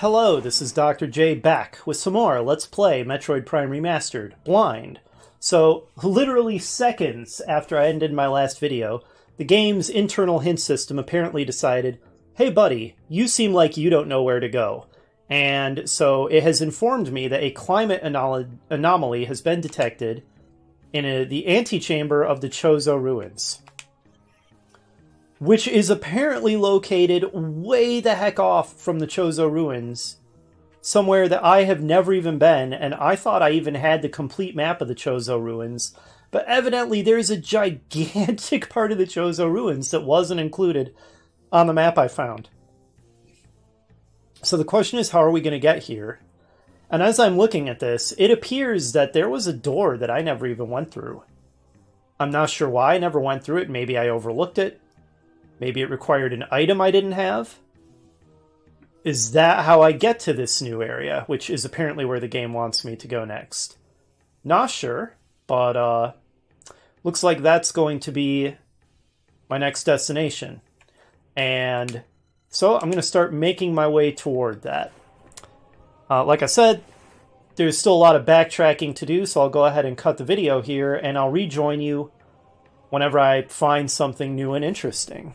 Hello, this is Dr. J back with some more Let's Play Metroid Prime Remastered, Blind. So, literally seconds after I ended my last video, the game's internal hint system apparently decided, hey buddy, you seem like you don't know where to go. And so it has informed me that a climate anomaly has been detected in the antechamber of the Chozo ruins, which is apparently located way the heck off from the Chozo ruins, somewhere that I have never even been, and I thought I even had the complete map of the Chozo ruins, but evidently there's a gigantic part of the Chozo ruins that wasn't included on the map I found. So the question is, how are we going to get here? And as I'm looking at this, it appears that there was a door that I never even went through. I'm not sure why I never went through it. Maybe I overlooked it. Maybe it required an item I didn't have. Is that how I get to this new area, which is apparently where the game wants me to go next? Not sure, but looks like that's going to be my next destination. And so I'm going to start making my way toward that. Like I said, there's still a lot of backtracking to do, so I'll go ahead and cut the video here, and I'll rejoin you whenever I find something new and interesting.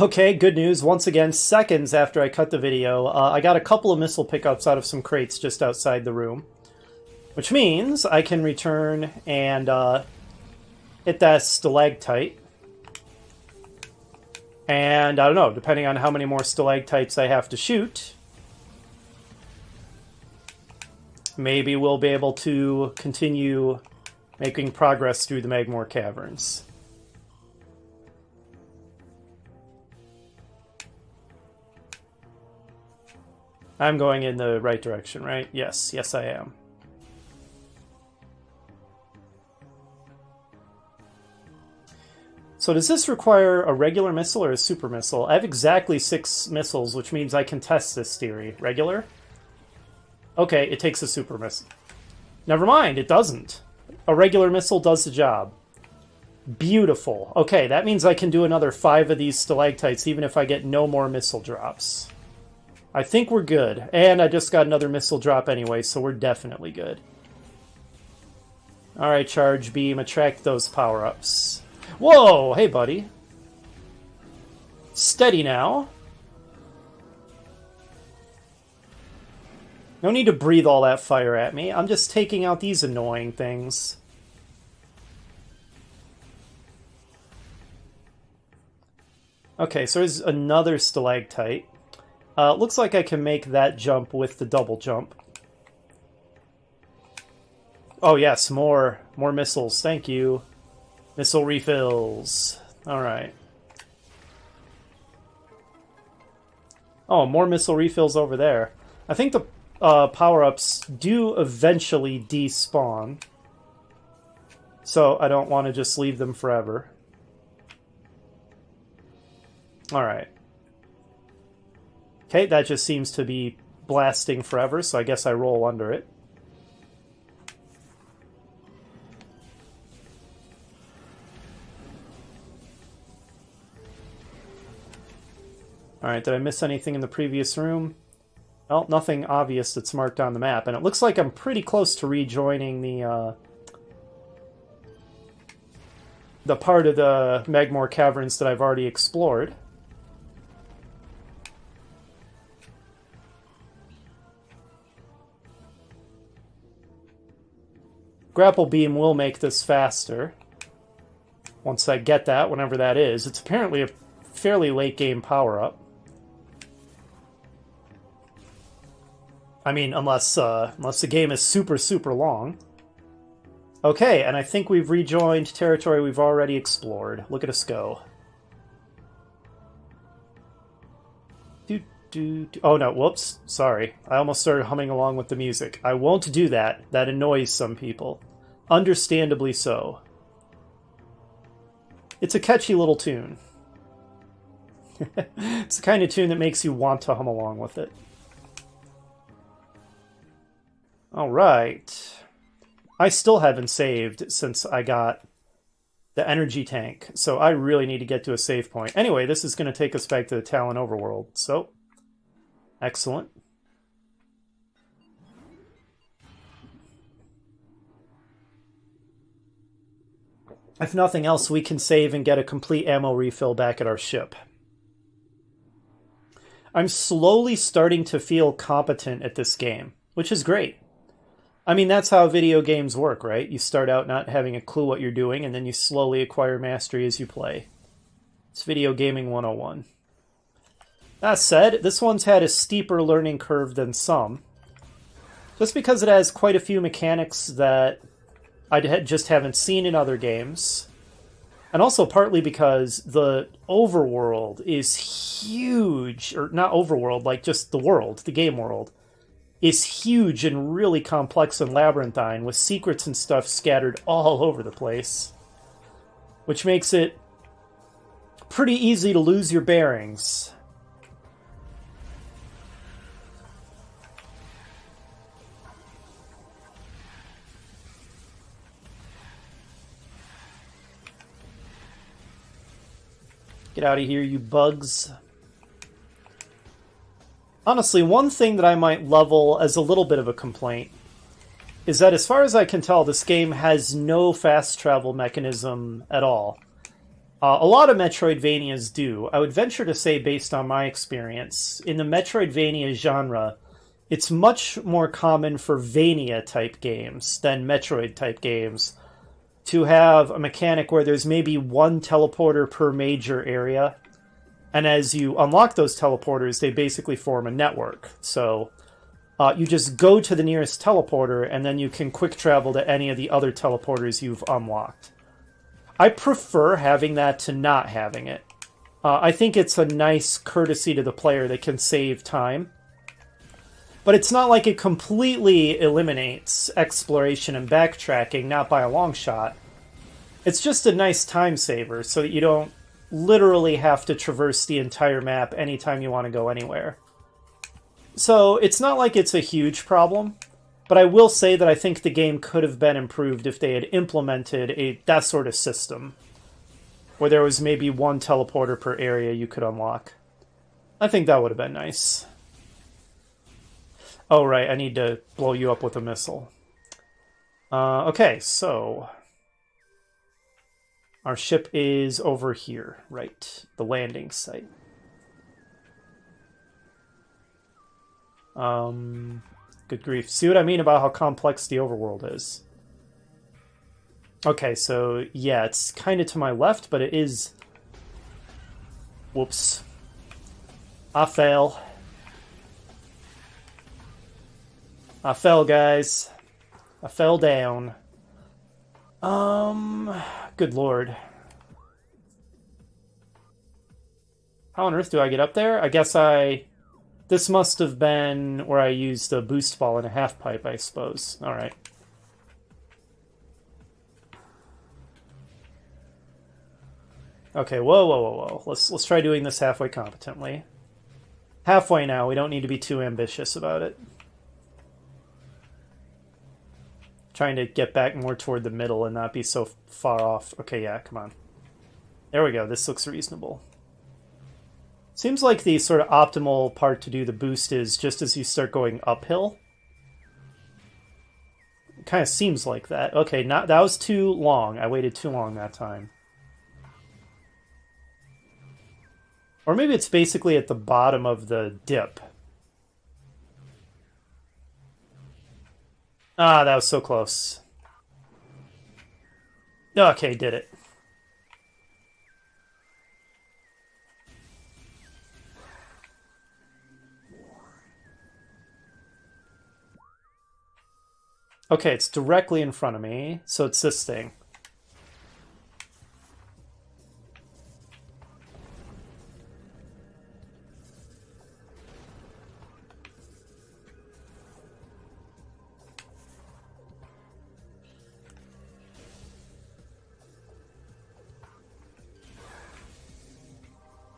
Okay, good news. Once again, seconds after I cut the video, I got a couple of missile pickups out of some crates just outside the room, which means I can return and hit that stalactite. And I don't know, depending on how many more stalactites I have to shoot, maybe we'll be able to continue making progress through the Magmore Caverns. I'm going in the right direction, right? Yes, yes I am. So does this require a regular missile or a super missile? I have exactly 6 missiles, which means I can test this theory. Regular? Okay, it takes a super missile. Never mind, it doesn't. A regular missile does the job. Beautiful. Okay, that means I can do another 5 of these stalactites even if I get no more missile drops. I think we're good. And I just got another missile drop anyway, so we're definitely good. Alright, Charge Beam, attract those power-ups. Whoa! Hey, buddy. Steady now. No need to breathe all that fire at me. I'm just taking out these annoying things. Okay, so there's another stalactite. Looks like I can make that jump with the double jump. Oh yes, more missiles. Thank you. Missile refills. Alright. Oh, more missile refills over there. I think the power-ups do eventually despawn. So I don't want to just leave them forever. Alright. Okay, that just seems to be blasting forever, so I guess I roll under it. Alright, did I miss anything in the previous room? Well, nothing obvious that's marked on the map, and it looks like I'm pretty close to rejoining the part of the Magmore Caverns that I've already explored. Grapple Beam will make this faster. Once I get that, whenever that is. It's apparently a fairly late-game power-up. I mean, unless the game is super, super long. Okay, and I think we've rejoined territory we've already explored. Look at us go. Oh no, whoops. Sorry. I almost started humming along with the music. I won't do that. That annoys some people. Understandably so. It's a catchy little tune. It's the kind of tune that makes you want to hum along with it. Alright. I still haven't saved since I got The energy tank. So I really need to get to a save point. Anyway, this is going to take us back to the Talon overworld. So, excellent. If nothing else, we can save and get a complete ammo refill back at our ship. I'm slowly starting to feel competent at this game, which is great. I mean, that's how video games work, right? You start out not having a clue what you're doing, and then you slowly acquire mastery as you play. It's video gaming 101. That said, this one's had a steeper learning curve than some, just because it has quite a few mechanics that I just haven't seen in other games. And also partly because the overworld is huge, or not overworld, like just the world, the game world, is huge and really complex and labyrinthine, with secrets and stuff scattered all over the place. Which makes it pretty easy to lose your bearings. Get out of here, you bugs. Honestly, one thing that I might level as a little bit of a complaint is that as far as I can tell, this game has no fast travel mechanism at all. A lot of Metroidvanias do. I would venture to say, based on my experience, in the Metroidvania genre, it's much more common for Vania-type games than Metroid-type games to have a mechanic where there's maybe one teleporter per major area, and as you unlock those teleporters, they basically form a network. So you just go to the nearest teleporter, and then you can quick travel to any of the other teleporters you've unlocked. I prefer having that to not having it. I think it's a nice courtesy to the player that can save time. But it's not like it completely eliminates exploration and backtracking, not by a long shot. It's just a nice time saver so that you don't literally have to traverse the entire map anytime you want to go anywhere. So it's not like it's a huge problem, but I will say that I think the game could have been improved if they had implemented that sort of system, where there was maybe one teleporter per area you could unlock. I think that would have been nice. Oh, right, I need to blow you up with a missile. Okay, so our ship is over here, right? The landing site. Good grief. See what I mean about how complex the overworld is? Okay, so yeah, it's kind of to my left, but it is... Whoops. I fell. I fell, guys. I fell down. Good lord. How on earth do I get up there? I guess this must have been where I used a boost ball and a half pipe, I suppose. Alright. Okay, whoa. Let's try doing this halfway competently. Halfway now, we don't need to be too ambitious about it. Trying to get back more toward the middle and not be so far off. Okay, yeah, come on. There we go, this looks reasonable. Seems like the sort of optimal part to do the boost is just as you start going uphill. It kind of seems like that. Okay, that was too long. I waited too long that time. Or maybe it's basically at the bottom of the dip. Ah, that was so close. Okay, did it. Okay, it's directly in front of me, so it's this thing.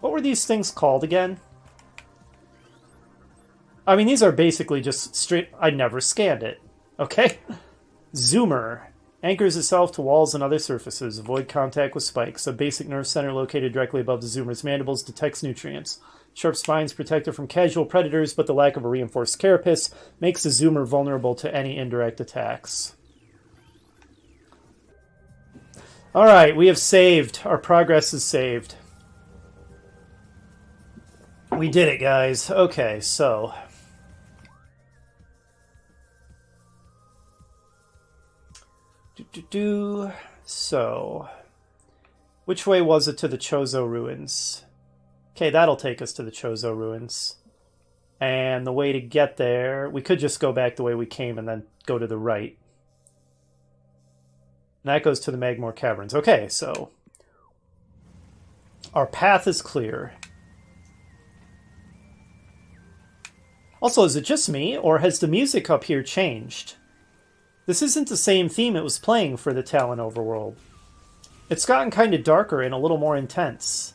What were these things called again? I mean, these are basically just straight... I never scanned it. Okay? Zoomer. Anchors itself to walls and other surfaces. Avoid contact with spikes. A basic nerve center located directly above the zoomer's mandibles detects nutrients. Sharp spines protect it from casual predators, but the lack of a reinforced carapace makes the zoomer vulnerable to any indirect attacks. Alright, we have saved. Our progress is saved. We did it, guys. Okay, so... So... which way was it to the Chozo Ruins? Okay, that'll take us to the Chozo Ruins. And the way to get there... we could just go back the way we came and then go to the right. And that goes to the Magmore Caverns. Okay, so... our path is clear. Also, is it just me, or has the music up here changed? This isn't the same theme it was playing for the Talon Overworld. It's gotten kind of darker and a little more intense.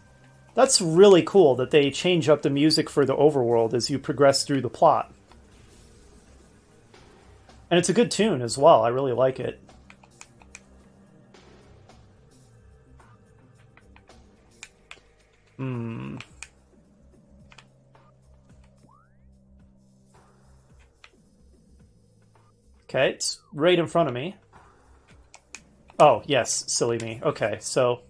That's really cool that they change up the music for the Overworld as you progress through the plot. And it's a good tune as well. I really like it. Okay, it's right in front of me. Oh, yes, silly me. Okay, so...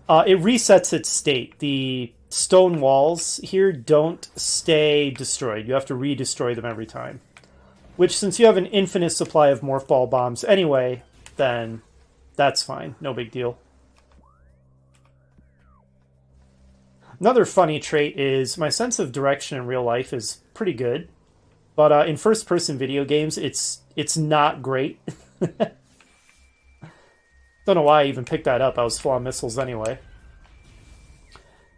it resets its state. The stone walls here don't stay destroyed. You have to re-destroy them every time. Which, since you have an infinite supply of morph ball bombs anyway, then that's fine. No big deal. Another funny trait is my sense of direction in real life is pretty good. But in first-person video games, it's not great. Don't know why I even picked that up. I was full on missiles anyway.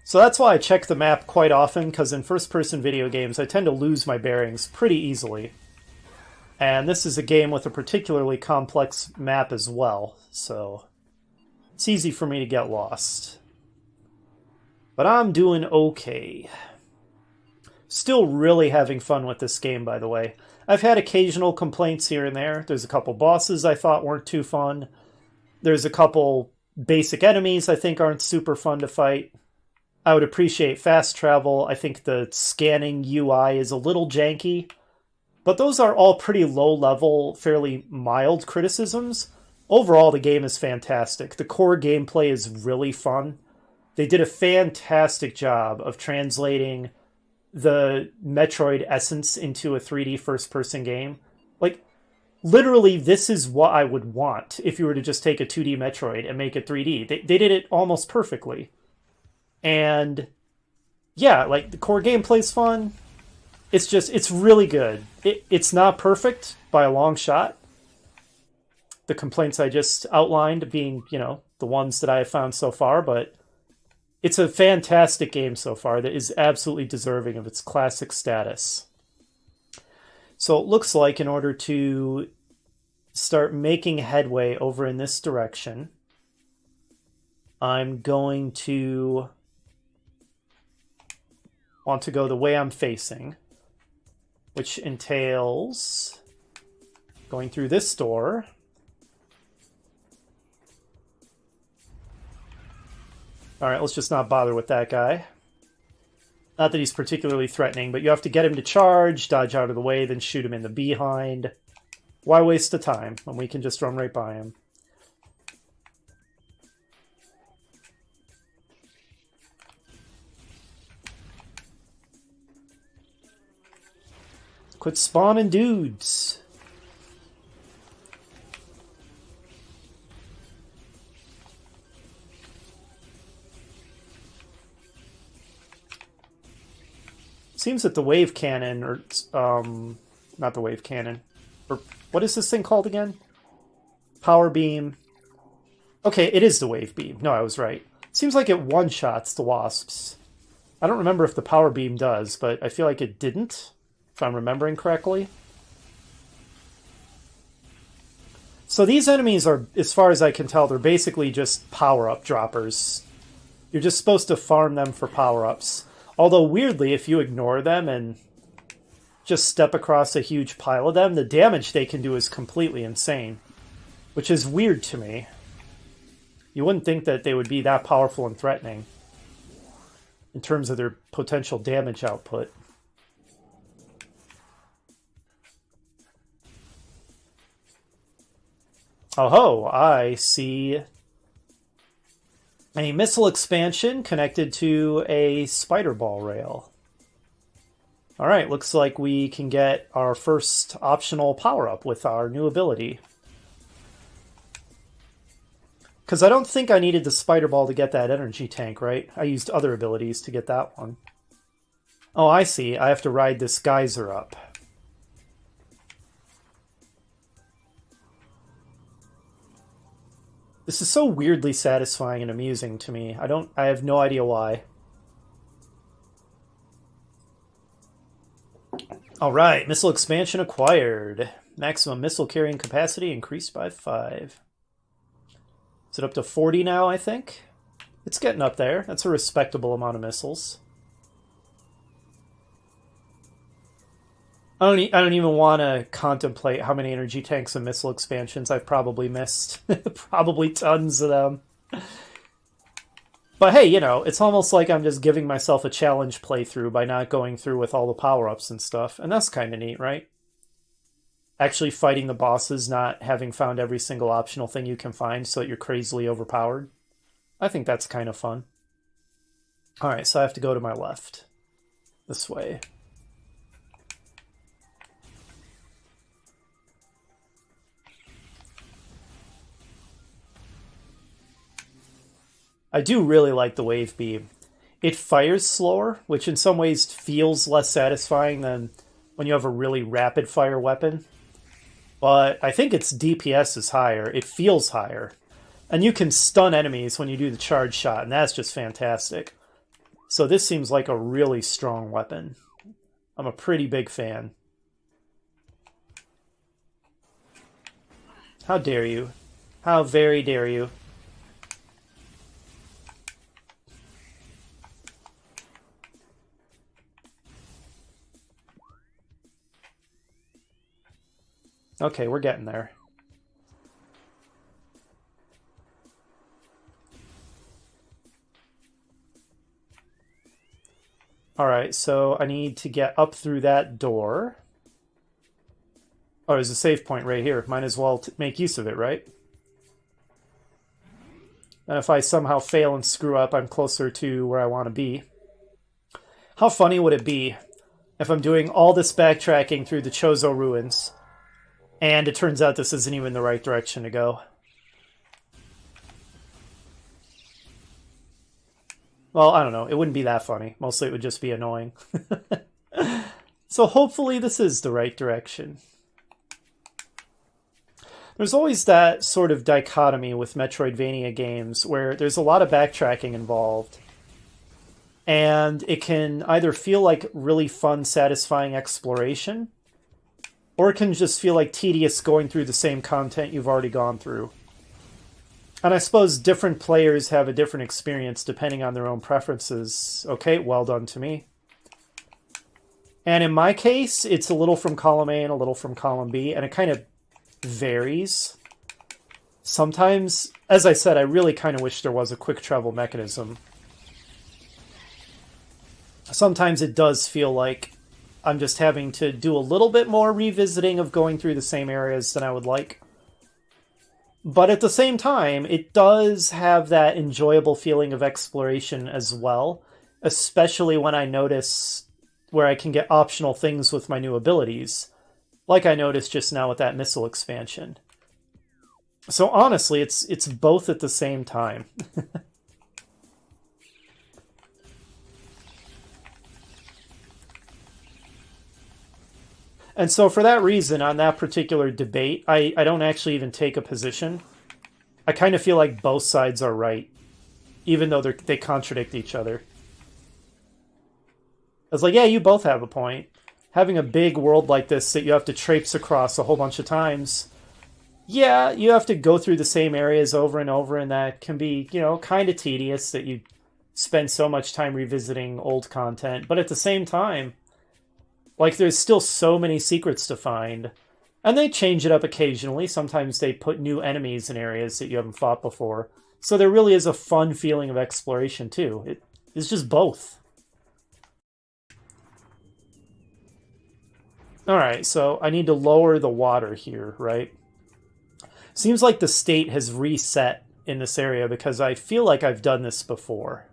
So that's why I check the map quite often, because in first-person video games, I tend to lose my bearings pretty easily. And this is a game with a particularly complex map as well, so it's easy for me to get lost. But I'm doing okay. Still really having fun with this game, by the way. I've had occasional complaints here and there. There's a couple bosses I thought weren't too fun. There's a couple basic enemies I think aren't super fun to fight. I would appreciate fast travel. I think the scanning UI is a little janky. But those are all pretty low-level, fairly mild criticisms. Overall, the game is fantastic. The core gameplay is really fun. They did a fantastic job of translating the Metroid essence into a 3D first-person game. Like, literally, this is what I would want if you were to just take a 2D Metroid and make it 3D. They did it almost perfectly. And, yeah, like, the core gameplay's fun. It's really good. It's not perfect by a long shot. The complaints I just outlined being, you know, the ones that I have found so far, but it's a fantastic game so far that is absolutely deserving of its classic status. So it looks like in order to start making headway over in this direction, I'm going to want to go the way I'm facing, which entails going through this door. Alright, let's just not bother with that guy. Not that he's particularly threatening, but you have to get him to charge, dodge out of the way, then shoot him in the behind. Why waste the time when we can just run right by him? Quit spawning dudes. Seems that the wave cannon, or not the wave cannon, or what is this thing called again? Power beam. Okay, it is the wave beam. No, I was right. Seems like it one-shots the wasps. I don't remember if the power beam does, but I feel like it didn't, if I'm remembering correctly. So these enemies are, as far as I can tell, they're basically just power-up droppers. You're just supposed to farm them for power-ups. Although, weirdly, if you ignore them and just step across a huge pile of them, the damage they can do is completely insane. which is weird to me. You wouldn't think that they would be that powerful and threatening in terms of their potential damage output. Oh ho, I see a missile expansion connected to a spider ball rail. Alright, looks like we can get our first optional power-up with our new ability. Because I don't think I needed the spider ball to get that energy tank, right? I used other abilities to get that one. Oh, I see. I have to ride this geyser up. This is so weirdly satisfying and amusing to me. I have no idea why. Alright, missile expansion acquired. Maximum missile carrying capacity increased by 5. Is it up to 40 now, I think? It's getting up there. That's a respectable amount of missiles. I don't even want to contemplate how many energy tanks and missile expansions I've probably missed. Probably tons of them. But hey, you know, it's almost like I'm just giving myself a challenge playthrough by not going through with all the power-ups and stuff. And that's kind of neat, right? Actually fighting the bosses, not having found every single optional thing you can find so that you're crazily overpowered. I think that's kind of fun. Alright, so I have to go to my left. This way. I do really like the wave beam. It fires slower, which in some ways feels less satisfying than when you have a really rapid fire weapon. But I think its DPS is higher. It feels higher. And you can stun enemies when you do the charge shot, and that's just fantastic. So this seems like a really strong weapon. I'm a pretty big fan. How dare you? How very dare you? Okay, we're getting there. Alright, so I need to get up through that door. Oh, there's a save point right here. Might as well make use of it, right? And if I somehow fail and screw up, I'm closer to where I want to be. How funny would it be if I'm doing all this backtracking through the Chozo ruins, and it turns out this isn't even the right direction to go? Well, I don't know. It wouldn't be that funny. Mostly it would just be annoying. So hopefully this is the right direction. There's always that sort of dichotomy with Metroidvania games where there's a lot of backtracking involved. And it can either feel like really fun, satisfying exploration, or it can just feel like tedious going through the same content you've already gone through. And I suppose different players have a different experience depending on their own preferences. Okay, well done to me. And in my case, it's a little from column A and a little from column B, and it kind of varies. Sometimes, as I said, I really kind of wish there was a quick travel mechanism. Sometimes it does feel like I'm just having to do a little bit more revisiting of going through the same areas than I would like. But at the same time, it does have that enjoyable feeling of exploration as well, especially when I notice where I can get optional things with my new abilities, like I noticed just now with that missile expansion. So honestly, it's both at the same time. And so for that reason, on that particular debate, I don't actually even take a position. I kind of feel like both sides are right, even though they contradict each other. I was like, yeah, you both have a point. Having a big world like this that you have to traipse across a whole bunch of times, yeah, you have to go through the same areas over and over, and that can be, you know, kind of tedious that you spend so much time revisiting old content. But at the same time, like, there's still so many secrets to find, And they change it up occasionally. Sometimes they put new enemies in areas that you haven't fought before. So there really is a fun feeling of exploration, too. It's just both. Alright, so I need to lower the water here, right? Seems like the state has reset in this area because I feel like I've done this before.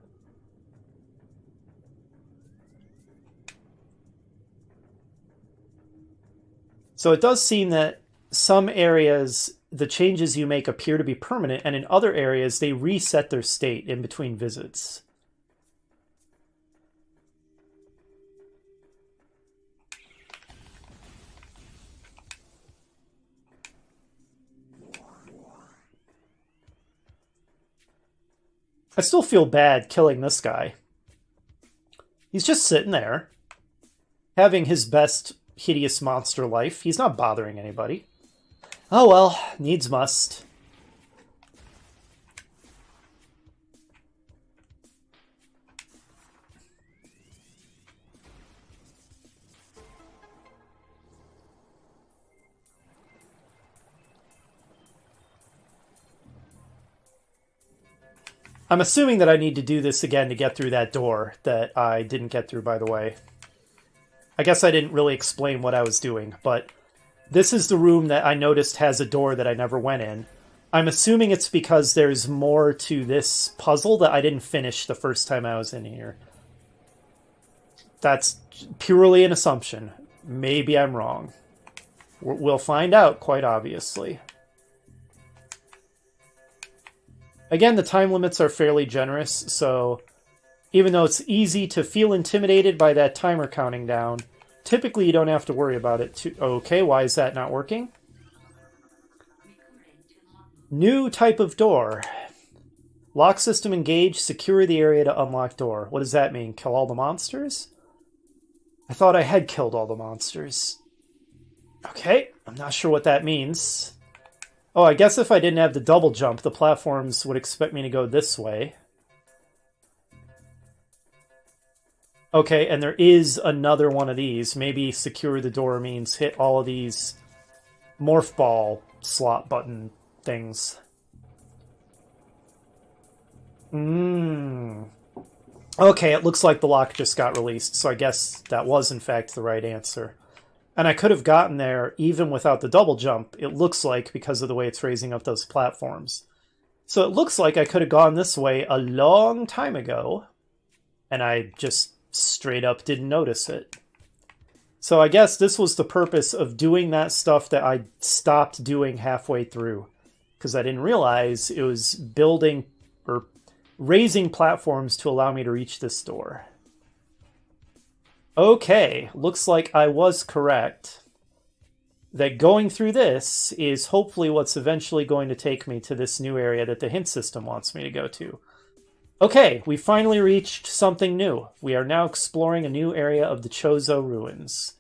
So it does seem that some areas, the changes you make appear to be permanent, and in other areas, they reset their state in between visits. I still feel bad killing this guy. He's just sitting there, having his best hideous monster life. He's not bothering anybody. Oh well, needs must. I'm assuming that I need to do this again to get through that door that I didn't get through, by the way. I guess I didn't really explain what I was doing, but this is the room that I noticed has a door that I never went in. I'm assuming it's because there's more to this puzzle that I didn't finish the first time I was in here. That's purely an assumption. Maybe I'm wrong. We'll find out, quite obviously. Again, the time limits are fairly generous, so even though it's easy to feel intimidated by that timer counting down, typically you don't have to worry about it too. Okay, why is that not working? New type of door. Lock system engaged, secure the area to unlock door. What does that mean? Kill all the monsters? I thought I had killed all the monsters. Okay, I'm not sure what that means. Oh, I guess if I didn't have the double jump, the platforms would expect me to go this way. Okay, and there is another one of these. Maybe secure the door means hit all of these morph ball slot button things. Okay, it looks like the lock just got released, so I guess that was in fact the right answer. And I could have gotten there even without the double jump, it looks like, because of the way it's raising up those platforms. So it looks like I could have gone this way a long time ago, and I just straight up didn't notice it. So I guess this was the purpose of doing that stuff that I stopped doing halfway through, because I didn't realize it was building or raising platforms to allow me to reach this door. Okay, looks like I was correct. That going through this is hopefully what's eventually going to take me to this new area that the hint system wants me to go to. Okay, we finally reached something new. We are now exploring a new area of the Chozo ruins.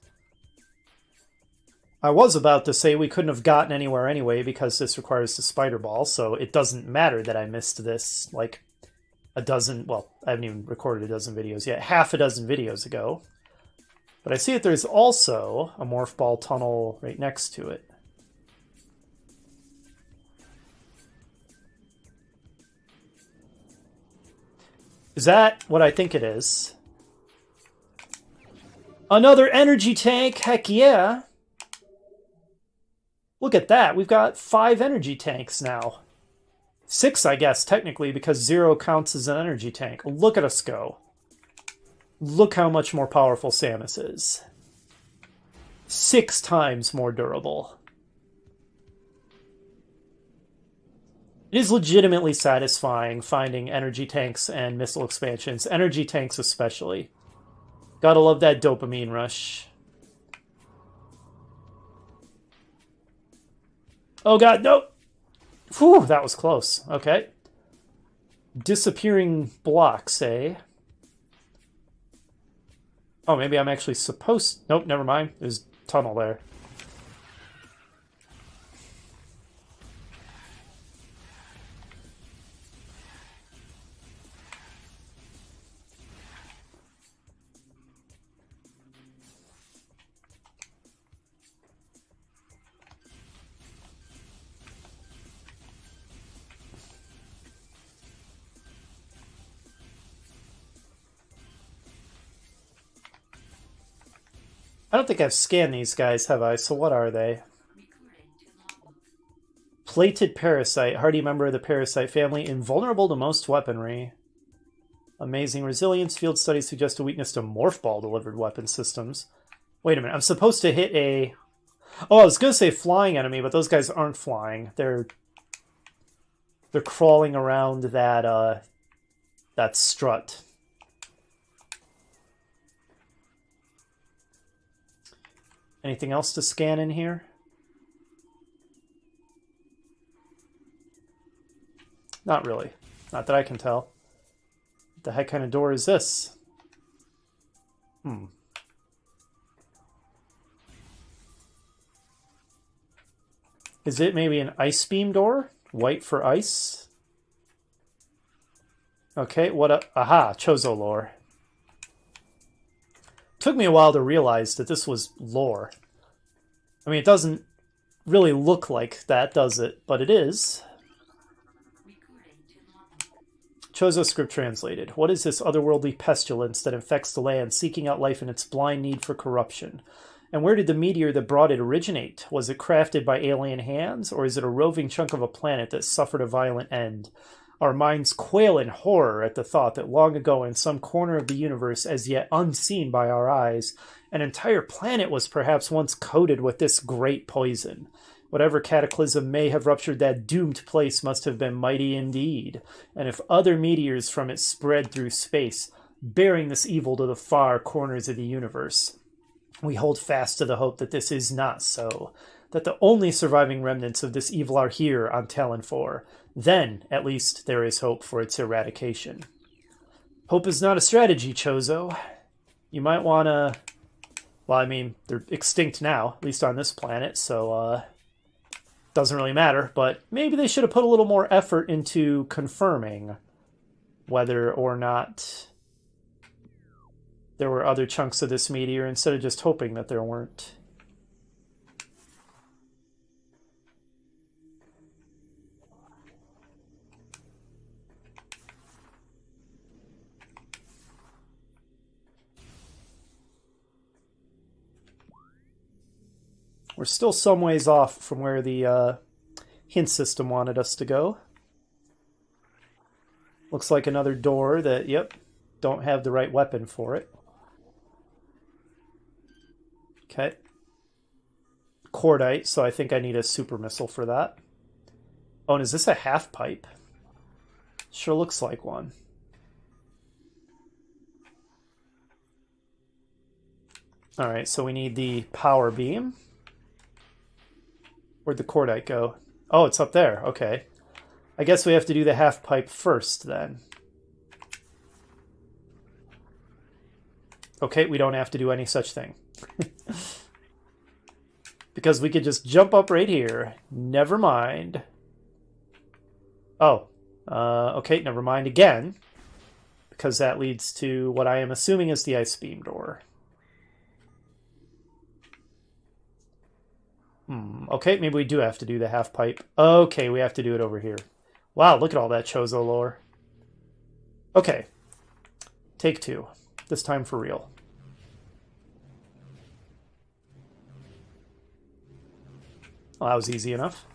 I was about to say we couldn't have gotten anywhere anyway because this requires the spider ball, so it doesn't matter that I missed this like a dozen, well, I haven't even recorded a dozen videos yet, half a dozen videos ago. But I see that there's also a morph ball tunnel right next to it. Is that what I think it is? Another energy tank? Heck yeah! Look at that, we've got 5 energy tanks now. 6, I guess, technically, because 0 counts as an energy tank. Look at us go. Look how much more powerful Samus is. 6 times more durable. It is legitimately satisfying finding energy tanks and missile expansions. Energy tanks especially. Gotta love that dopamine rush. Oh god, no! Whew, that was close. Okay. Disappearing blocks, eh? Oh, maybe I'm actually supposed... Nope, never mind. There's a tunnel there. I don't think I've scanned these guys, have I? So what are they? Plated parasite, hardy member of the parasite family, invulnerable to most weaponry. Amazing resilience. Field studies suggest a weakness to morph ball delivered weapon systems. Wait a minute. I'm supposed to hit a... Oh, I was going to say flying enemy, but those guys aren't flying. They're crawling around that strut. Anything else to scan in here? Not really. Not that I can tell. What the heck kind of door is this? Is it maybe an ice beam door? White for ice? Okay, what up? Aha, Chozo lore. Took me a while to realize that this was lore. I mean, it doesn't really look like that, does it? But it is. Chozo script translated. What is this otherworldly pestilence that infects the land, seeking out life in its blind need for corruption? And where did the meteor that brought it originate? Was it crafted by alien hands, or is it a roving chunk of a planet that suffered a violent end? Our minds quail in horror at the thought that long ago in some corner of the universe, as yet unseen by our eyes, an entire planet was perhaps once coated with this great poison. Whatever cataclysm may have ruptured that doomed place must have been mighty indeed. And if other meteors from it spread through space, bearing this evil to the far corners of the universe, we hold fast to the hope that this is not so, that the only surviving remnants of this evil are here on Talon 4. Then, at least, there is hope for its eradication. Hope is not a strategy, Chozo. You might want to... Well, I mean, they're extinct now, at least on this planet, so, doesn't really matter, but maybe they should have put a little more effort into confirming whether or not there were other chunks of this meteor instead of just hoping that there weren't. We're still some ways off from where the hint system wanted us to go. Looks like another door that, yep, don't have the right weapon for it. Okay. Cordite, so I think I need a super missile for that. Oh, and is this a half pipe? Sure looks like one. Alright, so we need the power beam. Where'd the cordite go? Oh, it's up there. Okay. I guess we have to do the half pipe first, then. Okay, we don't have to do any such thing. Because we could just jump up right here. Never mind. Oh. Okay, never mind again. Because that leads to what I am assuming is the ice beam door. Okay, maybe we do have to do the half pipe. Okay, we have to do it over here. Wow, look at all that Chozo lore. Okay. Take two. This time for real. Well, that was easy enough.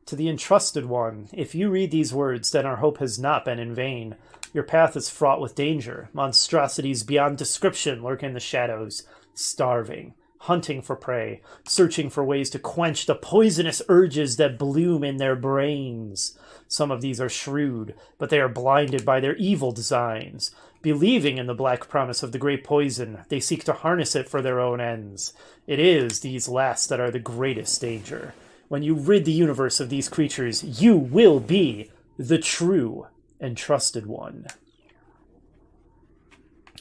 To the entrusted one, if you read these words, then our hope has not been in vain. Your path is fraught with danger. Monstrosities beyond description lurk in the shadows, starving, hunting for prey, searching for ways to quench the poisonous urges that bloom in their brains. Some of these are shrewd, but they are blinded by their evil designs. Believing in the black promise of the great poison, they seek to harness it for their own ends. It is these last that are the greatest danger. When you rid the universe of these creatures, you will be the true and trusted one.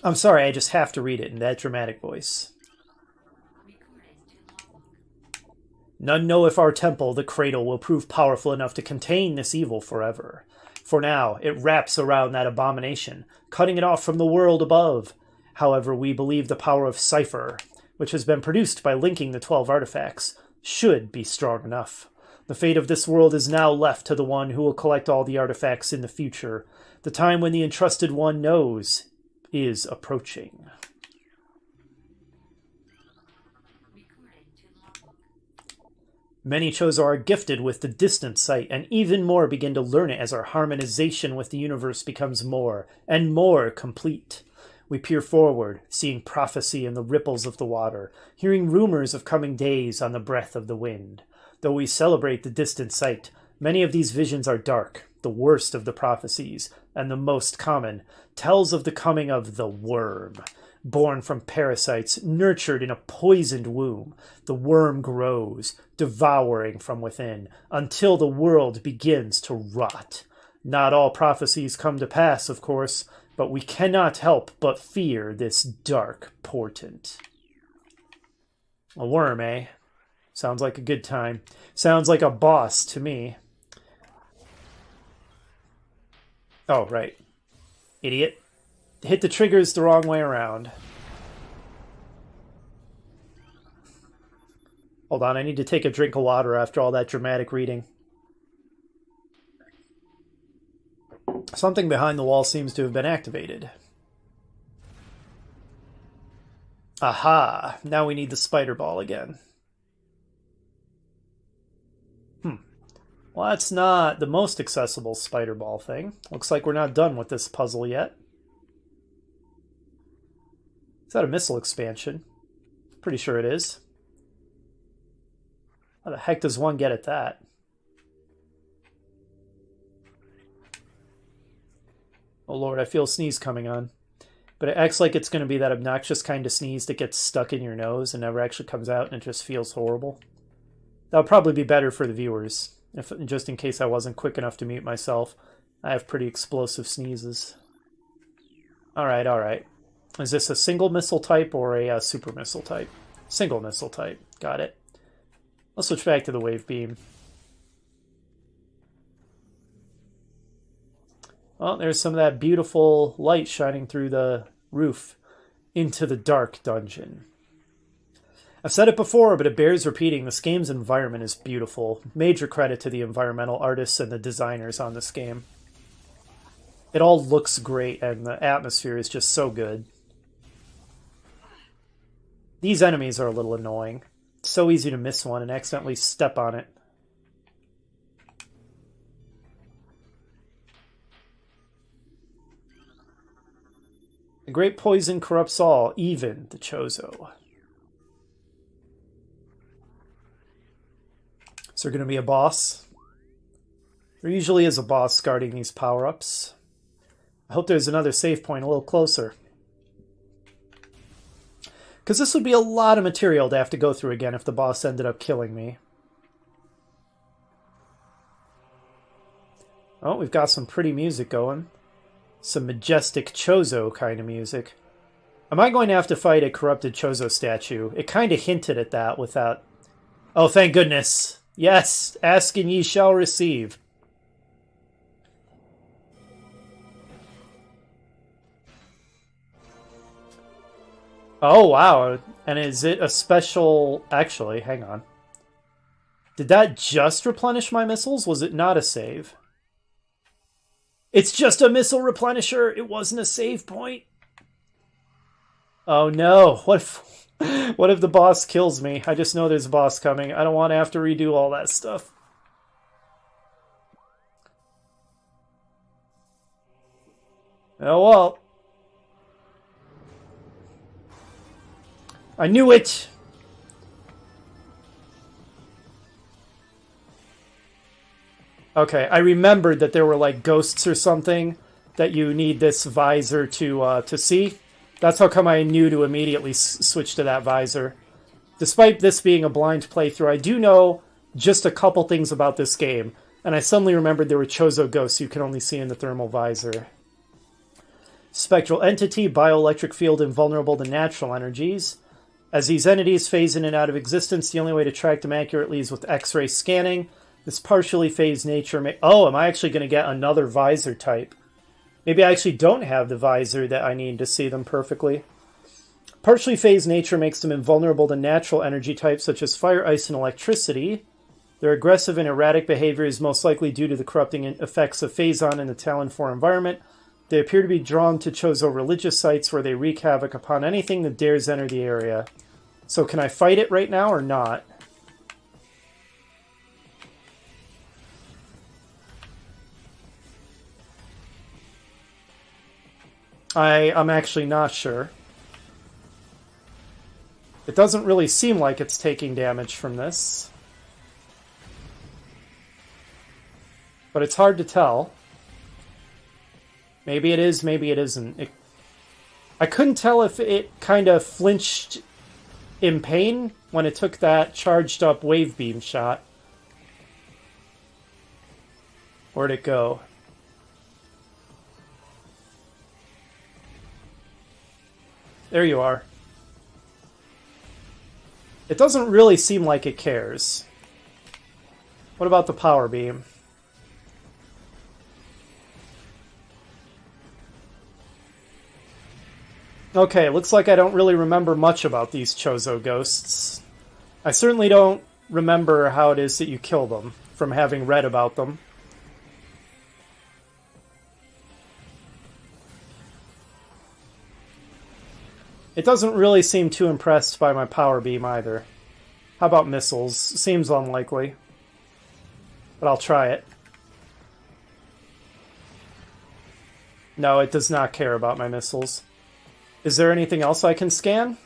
I'm sorry, I just have to read it in that dramatic voice. None know if our temple, the cradle, will prove powerful enough to contain this evil forever. For now, it wraps around that abomination, cutting it off from the world above. However, we believe the power of Cipher, which has been produced by linking the 12 artifacts, should be strong enough. The fate of this world is now left to the one who will collect all the artifacts in the future. The time when the entrusted one knows is approaching. Many Chozo are gifted with the distant sight, and even more begin to learn it as our harmonization with the universe becomes more and more complete. We peer forward, seeing prophecy in the ripples of the water, hearing rumors of coming days on the breath of the wind. Though we celebrate the distant sight, many of these visions are dark. The worst of the prophecies, and the most common, tells of the coming of the worm. Born from parasites, nurtured in a poisoned womb, the worm grows, devouring from within, until the world begins to rot. Not all prophecies come to pass, of course, but we cannot help but fear this dark portent. A worm, eh? Sounds like a good time. Sounds like a boss to me. Oh, right. Idiot. Hit the triggers the wrong way around. Hold on, I need to take a drink of water after all that dramatic reading. Something behind the wall seems to have been activated. Aha! Now we need the spider ball again. Well, that's not the most accessible spider ball thing. Looks like we're not done with this puzzle yet. Is that a missile expansion? Pretty sure it is. How the heck does one get at that? Oh lord, I feel a sneeze coming on. But it acts like it's going to be that obnoxious kind of sneeze that gets stuck in your nose and never actually comes out and it just feels horrible. That'll probably be better for the viewers. Just in case I wasn't quick enough to mute myself. I have pretty explosive sneezes. Alright, alright. Is this a single missile type or a super missile type? Single missile type. Got it. I'll switch back to the wave beam. Well, there's some of that beautiful light shining through the roof into the dark dungeon. I've said it before, but it bears repeating. This game's environment is beautiful. Major credit to the environmental artists and the designers on this game. It all looks great, and the atmosphere is just so good. These enemies are a little annoying. It's so easy to miss one and accidentally step on it. The great poison corrupts all, even the Chozo. Is there going to be a boss? There usually is a boss guarding these power-ups. I hope there's another save point a little closer. Because this would be a lot of material to have to go through again if the boss ended up killing me. Oh, we've got some pretty music going. Some majestic Chozo kind of music. Am I going to have to fight a corrupted Chozo statue? It kind of hinted at that with that. Oh, thank goodness. Yes, ask and ye shall receive. Oh, wow. And is it a special... Actually, hang on. Did that just replenish my missiles? Was it not a save? It's just a missile replenisher. It wasn't a save point. Oh no. What if the boss kills me? I just know there's a boss coming. I don't want to have to redo all that stuff. Oh well. I knew it! Okay, I remembered that there were like ghosts or something that you need this visor to see. That's how come I knew to immediately switch to that visor. Despite this being a blind playthrough, I do know just a couple things about this game, and I suddenly remembered there were Chozo ghosts you can only see in the thermal visor. Spectral entity, bioelectric field invulnerable to natural energies. As these entities phase in and out of existence, the only way to track them accurately is with X-ray scanning. This partially phased nature may... Oh, am I actually going to get another visor type? Maybe I actually don't have the visor that I need to see them perfectly. Partially phased nature makes them invulnerable to natural energy types such as fire, ice, and electricity. Their aggressive and erratic behavior is most likely due to the corrupting effects of Phazon in the Talon 4 environment. They appear to be drawn to Chozo religious sites where they wreak havoc upon anything that dares enter the area. So can I fight it right now or not? I'm actually not sure. It doesn't really seem like it's taking damage from this. But it's hard to tell. Maybe it is, maybe it isn't. I couldn't tell if it kind of flinched in pain when it took that charged up wave beam shot. Where'd it go? There you are. It doesn't really seem like it cares. What about the power beam? Okay, looks like I don't really remember much about these Chozo ghosts. I certainly don't remember how it is that you kill them, from having read about them. It doesn't really seem too impressed by my power beam either. How about missiles? Seems unlikely. But I'll try it. No, it does not care about my missiles. Is there anything else I can scan?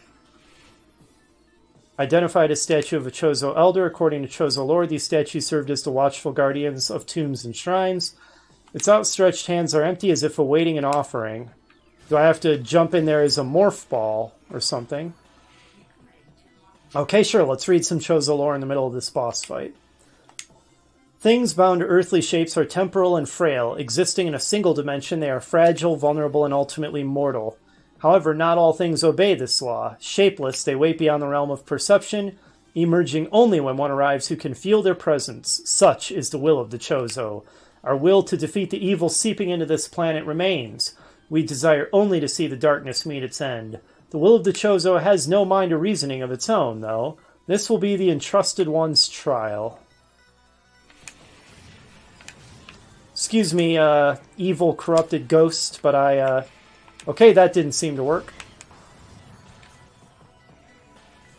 Identified a statue of a Chozo elder. According to Chozo lore, these statues served as the watchful guardians of tombs and shrines. Its outstretched hands are empty as if awaiting an offering. Do I have to jump in there as a morph ball or something? Okay, sure, let's read some Chozo lore in the middle of this boss fight. Things bound to earthly shapes are temporal and frail. Existing in a single dimension, they are fragile, vulnerable, and ultimately mortal. However, not all things obey this law. Shapeless, they wait beyond the realm of perception, emerging only when one arrives who can feel their presence. Such is the will of the Chozo. Our will to defeat the evil seeping into this planet remains. We desire only to see the darkness meet its end. The will of the Chozo has no mind or reasoning of its own, though. This will be the entrusted one's trial. Excuse me, evil, corrupted ghost, but okay, that didn't seem to work.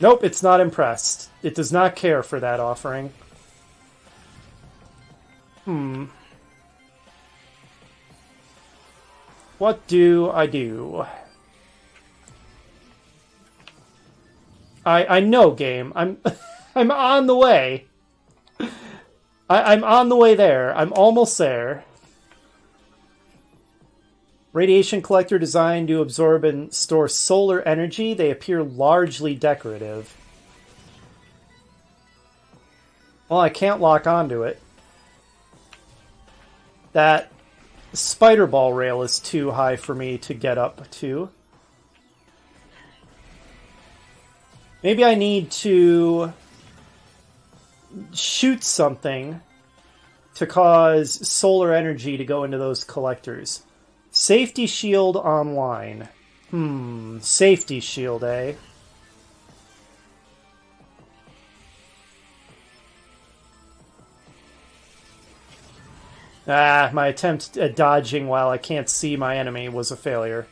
Nope, it's not impressed. It does not care for that offering. What do I do? I know, game. I'm I'm on the way. I'm on the way there. I'm almost there. Radiation collector designed to absorb and store solar energy. They appear largely decorative. Well, I can't lock onto it. That spider ball rail is too high for me to get up to. Maybe I need to shoot something to cause solar energy to go into those collectors. Safety shield online. Safety shield, eh? Ah, my attempt at dodging while I can't see my enemy was a failure.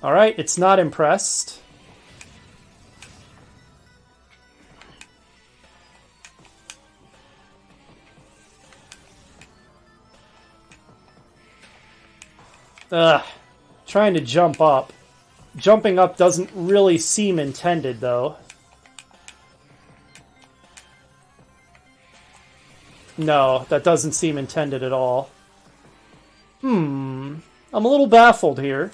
Alright, it's not impressed. Ugh. Trying to jump up. Jumping up doesn't really seem intended, though. No, that doesn't seem intended at all. I'm a little baffled here.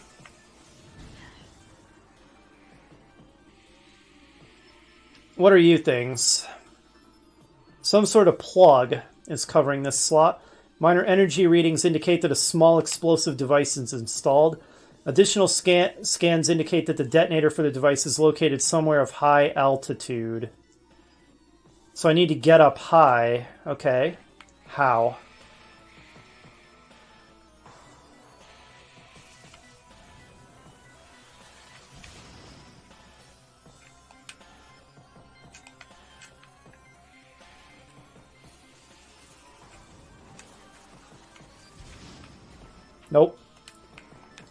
What are you things? Some sort of plug is covering this slot. Minor energy readings indicate that a small explosive device is installed. Additional scans indicate that the detonator for the device is located somewhere of high altitude. So I need to get up high. Okay. How? Nope.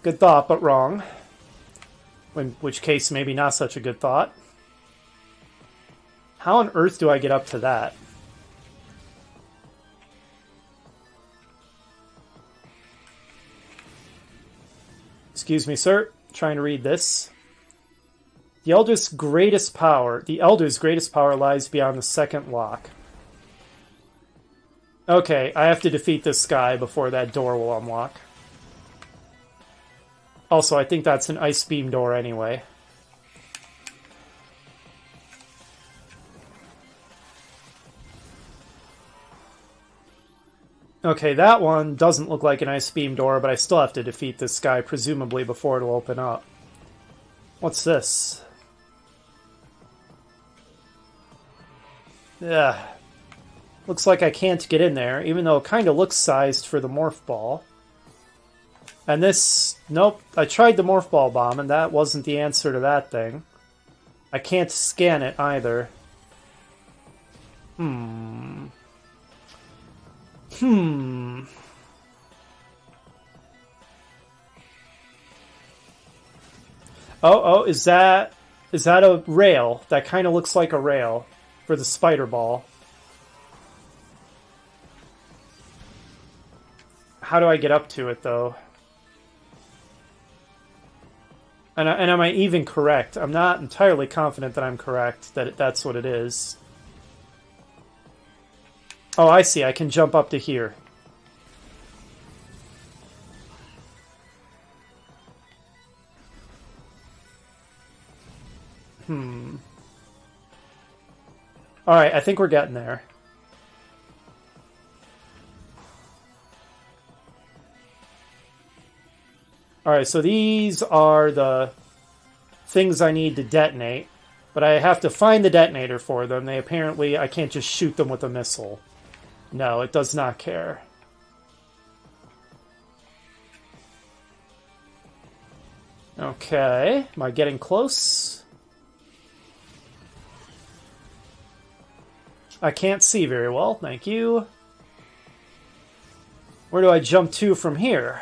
Good thought, but wrong. In which case, maybe not such a good thought. How on earth do I get up to that? Excuse me, sir. Trying to read this. The Elder's greatest power lies beyond the second lock. Okay, I have to defeat this guy before that door will unlock. Also, I think that's an ice beam door anyway. Okay, that one doesn't look like an ice beam door, but I still have to defeat this guy, presumably before it'll open up. What's this? Yeah. Looks like I can't get in there, even though it kind of looks sized for the morph ball. And this... Nope, I tried the morph ball bomb, and that wasn't the answer to that thing. I can't scan it, either. Oh, is that a rail? That kind of looks like a rail for the spider ball. How do I get up to it, though? And am I even correct? I'm not entirely confident that I'm correct, that that's what it is. Oh, I see. I can jump up to here. Alright, I think we're getting there. Alright, so these are the things I need to detonate. But I have to find the detonator for them. They apparently... I can't just shoot them with a missile. No, it does not care. Okay, am I getting close? I can't see very well, thank you. Where do I jump to from here?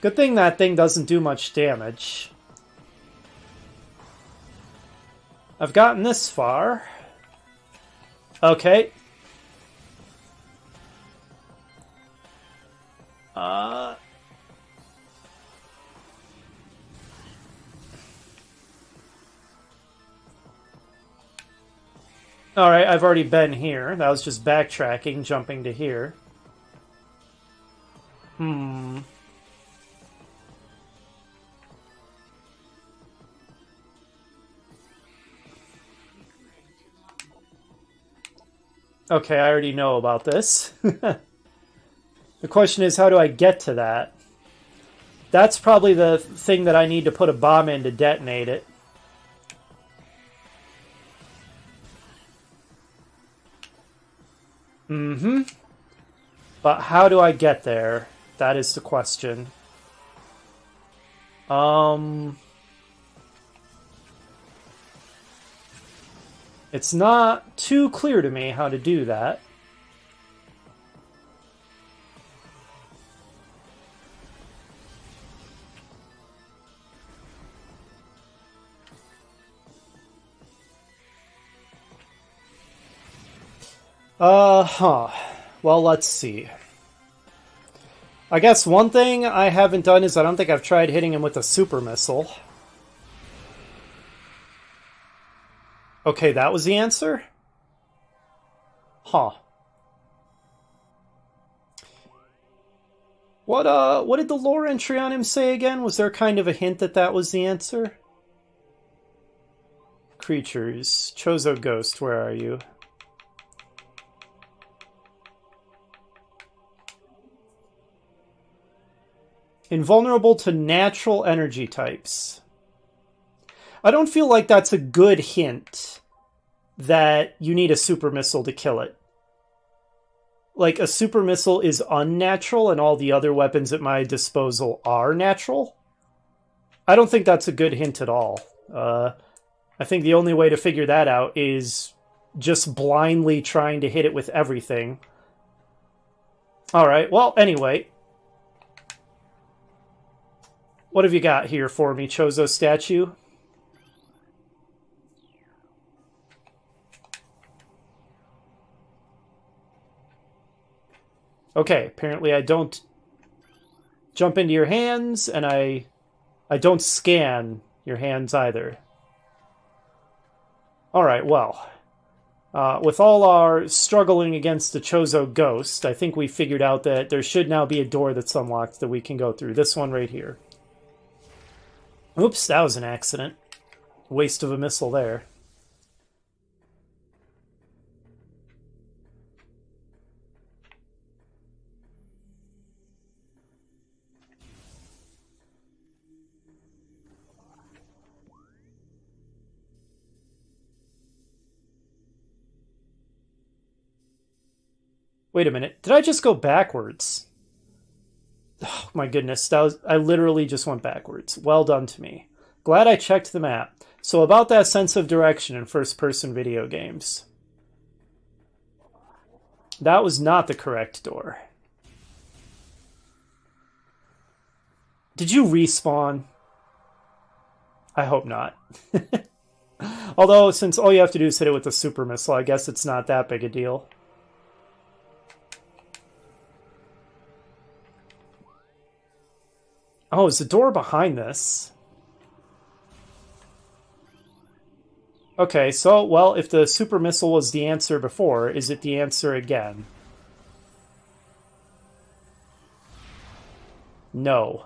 Good thing that thing doesn't do much damage. I've gotten this far. Okay. Alright, I've already been here. That was just backtracking, jumping to here. Okay, I already know about this. The question is, how do I get to that? That's probably the thing that I need to put a bomb in to detonate it. But how do I get there? That is the question. It's not too clear to me how to do that. Well, let's see. I guess one thing I haven't done is I don't think I've tried hitting him with a super missile. Okay, that was the answer? Huh. What did the lore entry on him say again? Was there kind of a hint that that was the answer? Creatures. Chozo Ghost, where are you? Invulnerable to natural energy types. I don't feel like that's a good hint that you need a super missile to kill it. Like, a super missile is unnatural and all the other weapons at my disposal are natural. I don't think that's a good hint at all. I think the only way to figure that out is just blindly trying to hit it with everything. Alright, well, anyway. What have you got here for me, Chozo statue? Okay, apparently I don't jump into your hands, and I don't scan your hands either. Alright, well. With all our struggling against the Chozo ghost, I think we figured out that there should now be a door that's unlocked that we can go through. This one right here. Oops, that was an accident. Waste of a missile there. Wait a minute. Did I just go backwards? Oh my goodness, I literally just went backwards. Well done to me. Glad I checked the map. So about that sense of direction in first-person video games. That was not the correct door. Did you respawn? I hope not. Although, since all you have to do is hit it with a super missile, I guess it's not that big a deal. Oh, is the door behind this? Okay, so, well, if the super missile was the answer before, is it the answer again? No.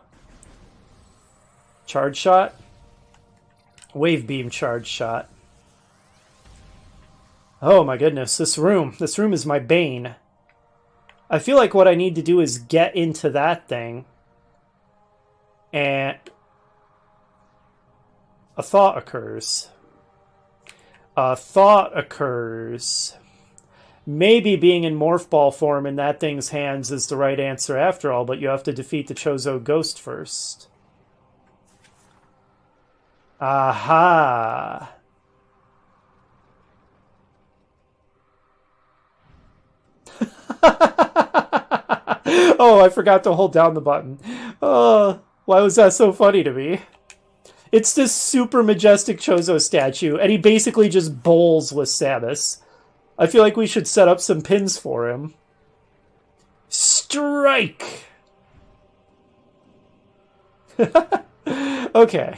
Charge shot? Wave beam charge shot. Oh my goodness, this room is my bane. I feel like what I need to do is get into that thing. And a thought occurs. A thought occurs. Maybe being in Morph Ball form in that thing's hands is the right answer after all, but you have to defeat the Chozo Ghost first. Aha! Oh, I forgot to hold down the button. Why was that so funny to me? It's this super majestic Chozo statue, and he basically just bowls with Samus. I feel like we should set up some pins for him. Strike! Okay.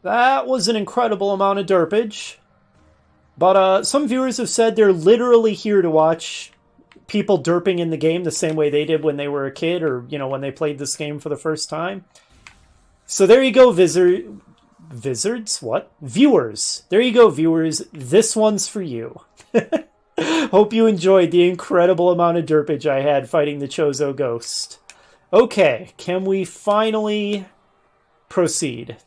That was an incredible amount of derpage. But some viewers have said they're literally here to watch people derping in the game the same way they did when they were a kid, or, you know, when they played this game for the first time. So there you go, Wizards? What? Viewers. There you go, viewers. This one's for you. Hope you enjoyed the incredible amount of derpage I had fighting the Chozo Ghost. Okay, can we finally proceed?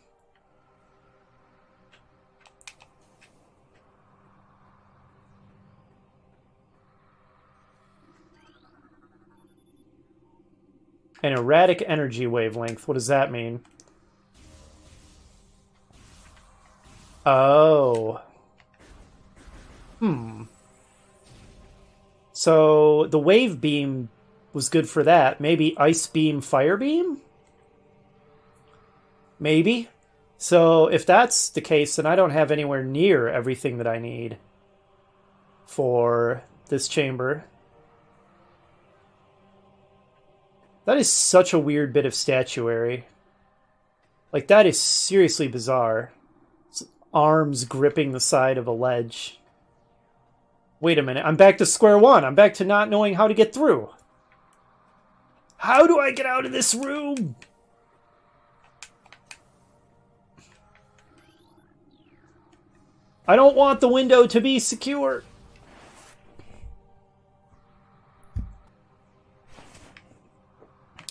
An erratic energy wavelength. What does that mean? Oh. So the wave beam was good for that. Maybe ice beam, fire beam? Maybe. So if that's the case, then I don't have anywhere near everything that I need for this chamber. That is such a weird bit of statuary. Like, that is seriously bizarre. It's arms gripping the side of a ledge. Wait a minute, I'm back to square one. I'm back to not knowing how to get through. How do I get out of this room? I don't want the window to be secure.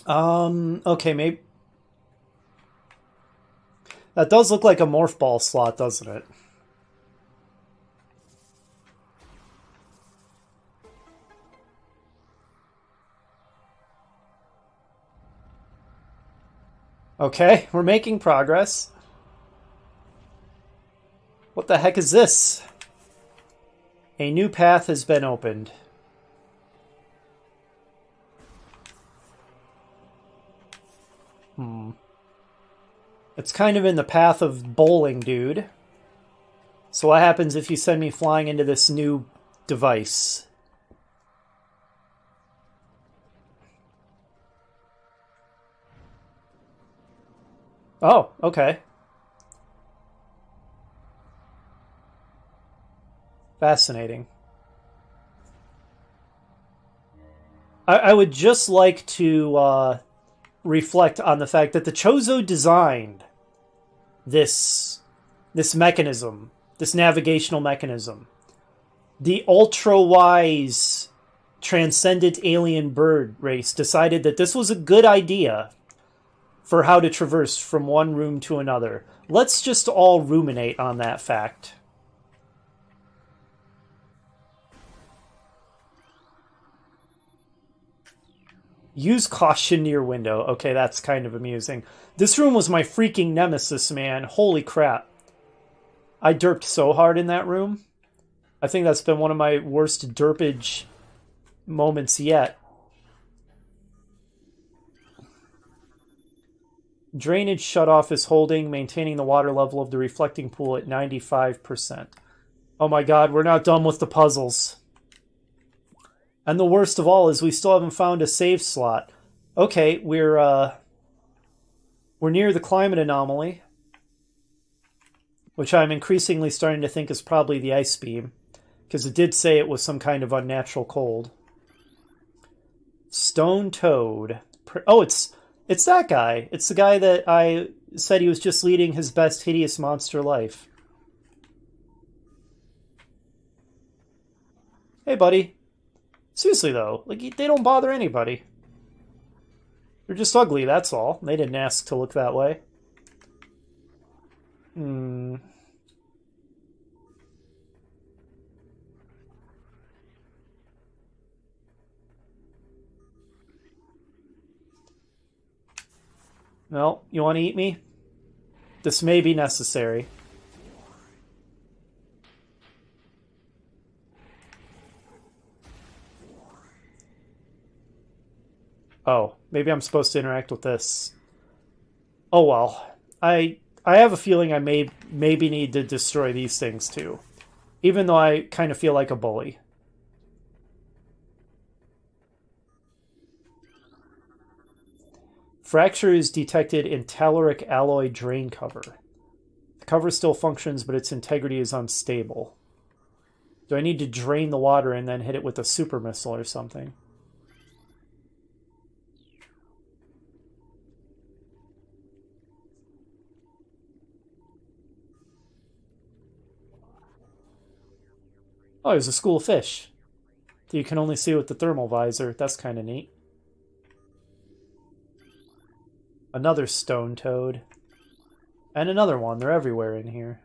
Okay, maybe... That does look like a morph ball slot, doesn't it? Okay, we're making progress. What the heck is this? A new path has been opened. It's kind of in the path of bowling, dude. So what happens if you send me flying into this new device? Oh, okay. Fascinating. I would just like to reflect on the fact that the Chozo designed this mechanism, this navigational mechanism. The ultra-wise, transcendent alien bird race decided that this was a good idea for how to traverse from one room to another. Let's just all ruminate on that fact. Use caution near window. Okay, that's kind of amusing. This room was my freaking nemesis, man. Holy crap. I derped so hard in that room. I think that's been one of my worst derpage moments yet. Drainage shutoff is holding, maintaining the water level of the reflecting pool at 95%. Oh my god, we're not done with the puzzles. And the worst of all is we still haven't found a save slot. Okay, we're near the climate anomaly, which I'm increasingly starting to think is probably the ice beam, because it did say it was some kind of unnatural cold. Stone Toad. Oh, it's that guy. It's the guy that I said he was just leading his best hideous monster life. Hey, buddy. Seriously, though, like, they don't bother anybody. They're just ugly, that's all. They didn't ask to look that way. Well, you want to eat me? This may be necessary. Oh, maybe I'm supposed to interact with this. Oh well. I have a feeling I maybe need to destroy these things too. Even though I kind of feel like a bully. Fracture is detected in telluric alloy drain cover. The cover still functions, but its integrity is unstable. Do I need to drain the water and then hit it with a super missile or something? Oh, there's a school of fish that you can only see with the thermal visor. That's kind of neat. Another stone toad. And another one. They're everywhere in here.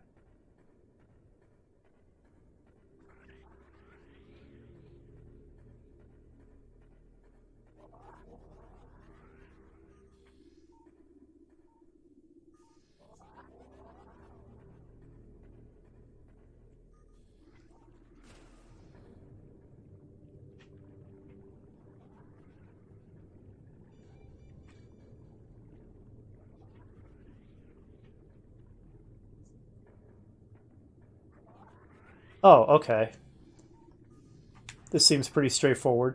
Oh, okay. This seems pretty straightforward.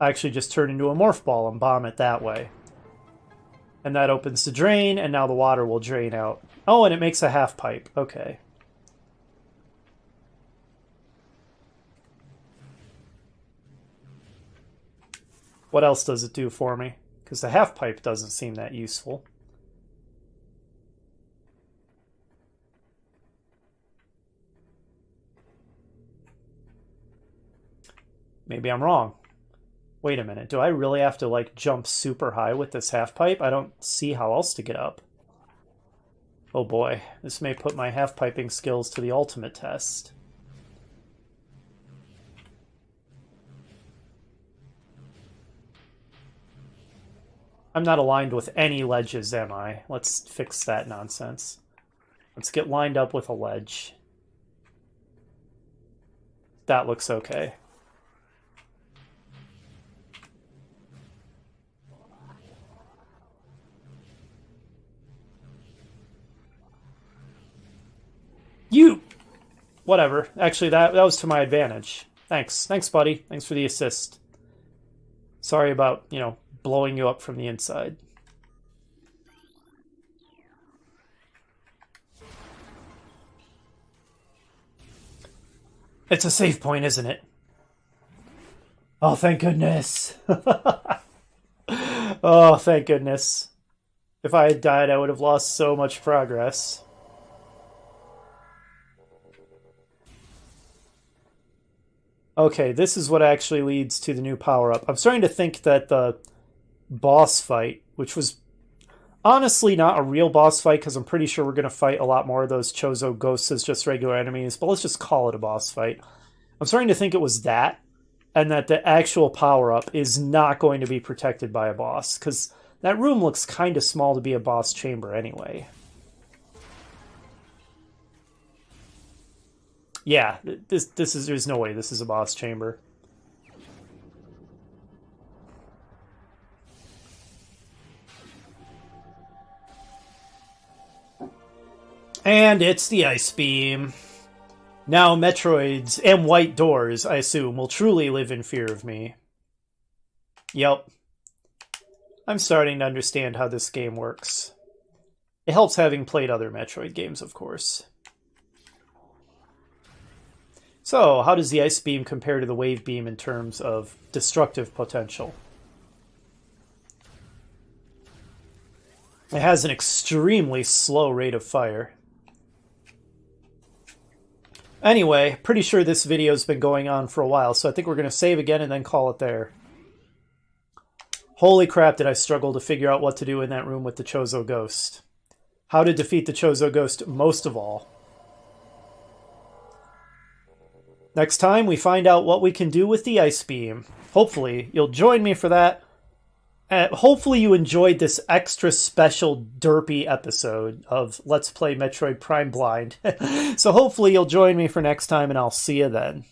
I actually just turn into a morph ball and bomb it that way. And that opens the drain, and now the water will drain out. Oh, and it makes a half pipe. Okay. What else does it do for me? Because the half pipe doesn't seem that useful. Maybe I'm wrong. Wait a minute, do I really have to, like, jump super high with this half-pipe? I don't see how else to get up. Oh boy, this may put my half-piping skills to the ultimate test. I'm not aligned with any ledges, am I? Let's fix that nonsense. Let's get lined up with a ledge. that looks okay. You! Whatever. Actually, that was to my advantage. Thanks. Thanks, buddy. Thanks for the assist. Sorry about, blowing you up from the inside. It's a save point, isn't it? Oh, thank goodness. Oh, thank goodness. If I had died, I would have lost so much progress. Okay, this is what actually leads to the new power-up. I'm starting to think that the boss fight, which was honestly not a real boss fight, because I'm pretty sure we're going to fight a lot more of those Chozo ghosts as just regular enemies, but let's just call it a boss fight. I'm starting to think it was that, and that the actual power-up is not going to be protected by a boss, because that room looks kind of small to be a boss chamber anyway. Yeah, there's no way this is a boss chamber. And it's the Ice Beam. Now Metroids and White Doors, I assume, will truly live in fear of me. Yep. I'm starting to understand how this game works. It helps having played other Metroid games, of course. So, how does the Ice Beam compare to the Wave Beam in terms of destructive potential? It has an extremely slow rate of fire. Anyway, pretty sure this video's been going on for a while, so I think we're going to save again and then call it there. Holy crap, did I struggle to figure out what to do in that room with the Chozo Ghost. How to defeat the Chozo Ghost most of all. Next time, we find out what we can do with the Ice Beam. Hopefully, you'll join me for that. Hopefully you enjoyed this extra special derpy episode of Let's Play Metroid Prime Blind. So hopefully you'll join me for next time, and I'll see you then.